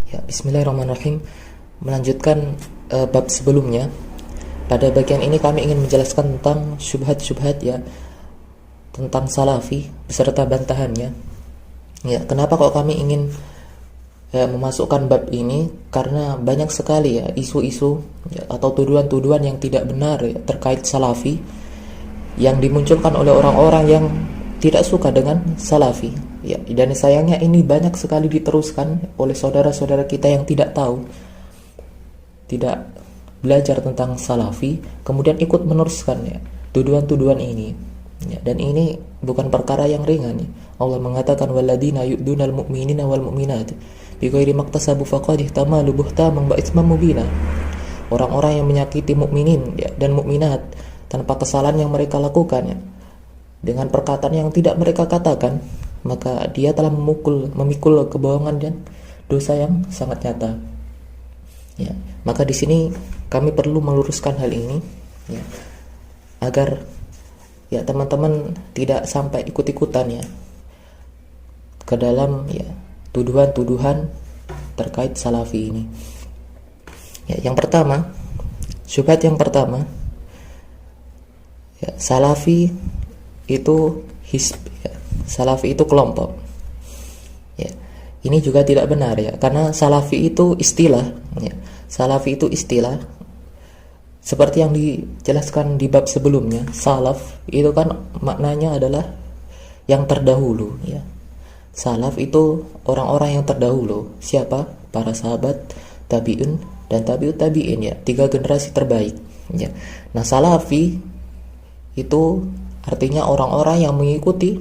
Ya, bismillahirrahmanirrahim. Melanjutkan bab sebelumnya. Pada bagian ini kami ingin menjelaskan tentang syubhat-syubhat ya, tentang salafi beserta bantahannya. Ya, kenapa kok kami ingin memasukkan bab ini? Karena banyak sekali ya isu-isu ya, atau tuduhan-tuduhan yang tidak benar ya, terkait salafi yang dimunculkan oleh orang-orang yang tidak suka dengan salafi. Ya, dan sayangnya ini banyak sekali diteruskan oleh saudara-saudara kita yang tidak tahu, tidak belajar tentang salafi, kemudian ikut meneruskan ya tuduhan-tuduhan ini. Ya, dan ini bukan perkara yang ringan. Ya. Allah mengatakan waladina yu'dunal mu'minina wal mu'minat bighairi maktasabu faqad ihtamalu buhtaman wa itsman mubina. Orang-orang yang menyakiti mukminin ya, dan mukminat tanpa kesalahan yang mereka lakukan ya, dengan perkataan yang tidak mereka katakan, maka dia telah memikul kebohongan dan dosa yang sangat nyata. Ya, maka di sini kami perlu meluruskan hal ini ya, agar ya teman-teman tidak sampai ikut-ikutan ya ke dalam ya tuduhan-tuduhan terkait salafi ini. Ya, yang pertama, syubhat yang pertama, ya, salafi itu hizb ya. Salafi itu kelompok. Ya. Ini juga tidak benar ya, karena salafi itu istilah ya. Salafi itu istilah seperti yang dijelaskan di bab sebelumnya. Salaf itu kan maknanya adalah yang terdahulu ya. Salaf itu orang-orang yang terdahulu. Siapa? Para sahabat, tabi'un dan tabi'ut tabi'in ya, 3 generasi terbaik ya. Nah, salafi itu artinya orang-orang yang mengikuti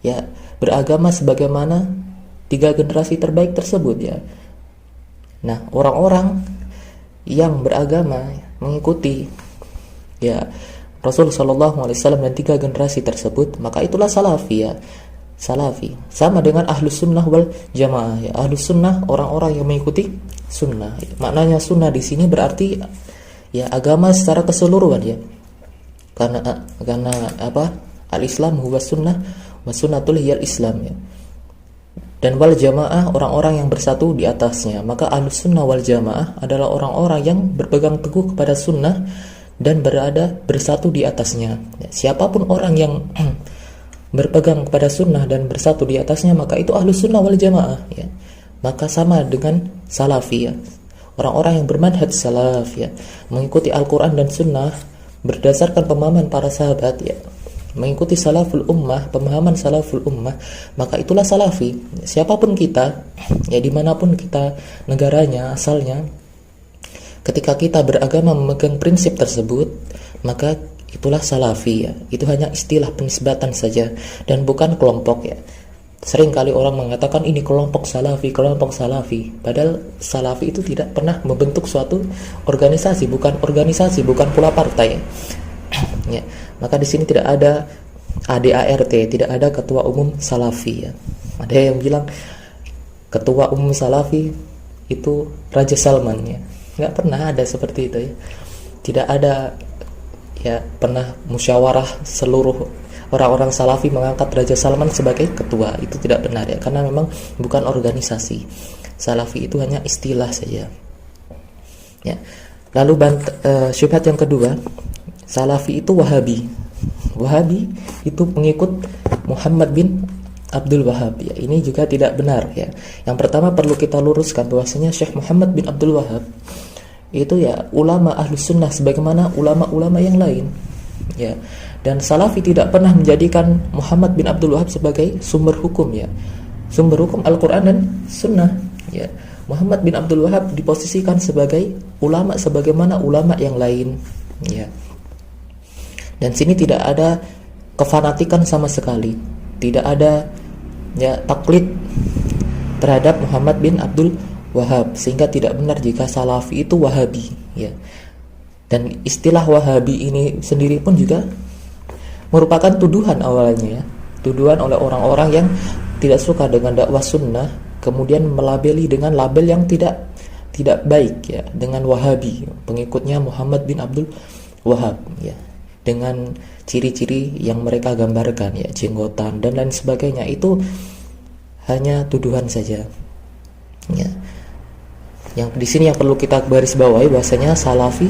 ya beragama sebagaimana 3 generasi terbaik tersebut ya. Nah, orang-orang yang beragama mengikuti ya Rasul sallallahu alaihi wasallam dan 3 generasi tersebut, maka itulah salafi ya. Salafi sama dengan ahlus sunnah wal jamaah ya. Ahlus sunnah orang-orang yang mengikuti sunnah ya. Maknanya sunnah di sini berarti ya agama secara keseluruhan ya. Karena apa? Al-Islam huwa sunnah wa sunnatul hiyal Islam ya. Dan wal jamaah orang-orang yang bersatu di atasnya. Maka ahlus sunnah wal jamaah adalah orang-orang yang berpegang teguh kepada sunnah dan berada bersatu di atasnya ya. Siapapun orang yang berpegang kepada sunnah dan bersatu di atasnya, maka itu ahlus sunnah wal jamaah ya. Maka sama dengan salafi ya, orang-orang yang bermanhaj salaf ya, mengikuti Al-Quran dan sunnah berdasarkan pemahaman para sahabat ya, mengikuti salaful ummah, pemahaman salaful ummah, maka itulah salafi. Siapapun kita ya, dimanapun kita negaranya, asalnya, ketika kita beragama memegang prinsip tersebut, maka itulah salafi ya. Itu hanya istilah penisbatan saja dan bukan kelompok ya. Sering kali orang mengatakan ini kelompok salafi, padahal salafi itu tidak pernah membentuk suatu organisasi, bukan pula partai ya. Maka di sini tidak ada ADART, tidak ada ketua umum salafi ya. Ada yang bilang ketua umum salafi itu Raja Salman ya. Nggak pernah ada seperti itu ya. Tidak ada ya pernah musyawarah seluruh orang-orang salafi mengangkat Raja Salman sebagai ketua. Itu tidak benar ya, karena memang bukan organisasi. Salafi itu hanya istilah saja ya. Lalu syubhat yang kedua, salafi itu wahabi. Wahabi itu pengikut Muhammad bin Abdul Wahab ya. Ini juga tidak benar ya. Yang pertama perlu kita luruskan bahwasanya Syekh Muhammad bin Abdul Wahab itu ya ulama ahlus sunnah sebagaimana ulama-ulama yang lain ya. Dan salafi tidak pernah menjadikan Muhammad bin Abdul Wahab sebagai sumber hukum ya, sumber hukum Al-Quran dan sunnah ya. Muhammad bin Abdul Wahab diposisikan sebagai ulama sebagaimana ulama yang lain ya. Dan sini tidak ada kefanatikan sama sekali, tidak ada ya taklid terhadap Muhammad bin Abdul Wahab, sehingga tidak benar jika salafi itu wahabi ya. Dan istilah wahabi ini sendiri pun juga merupakan tuduhan awalnya ya. Tuduhan oleh orang-orang yang tidak suka dengan dakwah sunnah, kemudian melabeli dengan label yang tidak baik ya, dengan wahabi, pengikutnya Muhammad bin Abdul Wahab ya, dengan ciri-ciri yang mereka gambarkan ya, jenggotan dan lain sebagainya. Itu hanya tuduhan saja Ya. Yang di sini yang perlu kita garis bawahi bahwasanya Salafi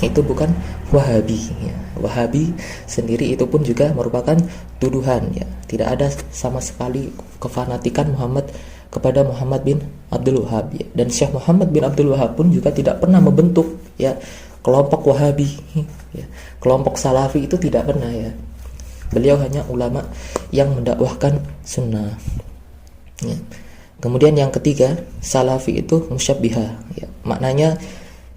itu bukan Wahabi. Ya. Wahabi sendiri itu pun juga merupakan tuduhan. Ya. Tidak ada sama sekali kefanatikan kepada Muhammad bin Abdul Wahab. Ya. Dan Syekh Muhammad bin Abdul Wahab pun juga tidak pernah membentuk ya kelompok Wahabi. Ya. Kelompok Salafi itu tidak pernah ya. Beliau hanya ulama yang mendakwahkan sunnah. Ya. Kemudian yang ketiga, Salafi itu musyabbihah. Ya. Maknanya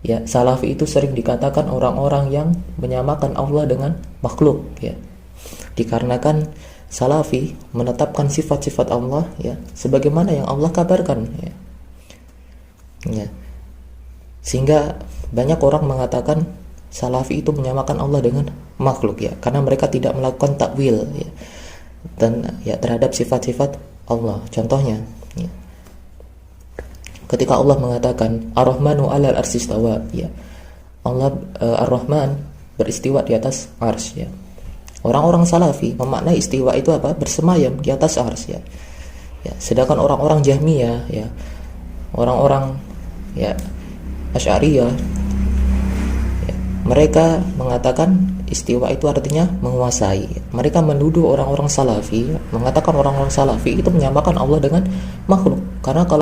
ya Salafi itu sering dikatakan orang-orang yang menyamakan Allah dengan makhluk. Ya. Dikarenakan Salafi menetapkan sifat-sifat Allah ya sebagaimana yang Allah kabarkan. Ya. Ya. Sehingga banyak orang mengatakan Salafi itu menyamakan Allah dengan makhluk ya, karena mereka tidak melakukan takwil ya, dan ya terhadap sifat-sifat Allah. Contohnya ya, ketika Allah mengatakan Ar-Rahmanu 'alal arsy istawa ya, Allah Ar-Rahman beristiwa di atas arsy ya. Orang-orang Salafi memaknai istiwa itu apa? Bersemayam di atas arsy ya. Ya, sedangkan orang-orang Jahmiyah ya, orang-orang ya Asy'ariyah ya, mereka mengatakan istiwa itu artinya menguasai. Mereka menuduh orang-orang Salafi, mengatakan orang-orang Salafi itu menyamakan Allah dengan makhluk. Karena kalau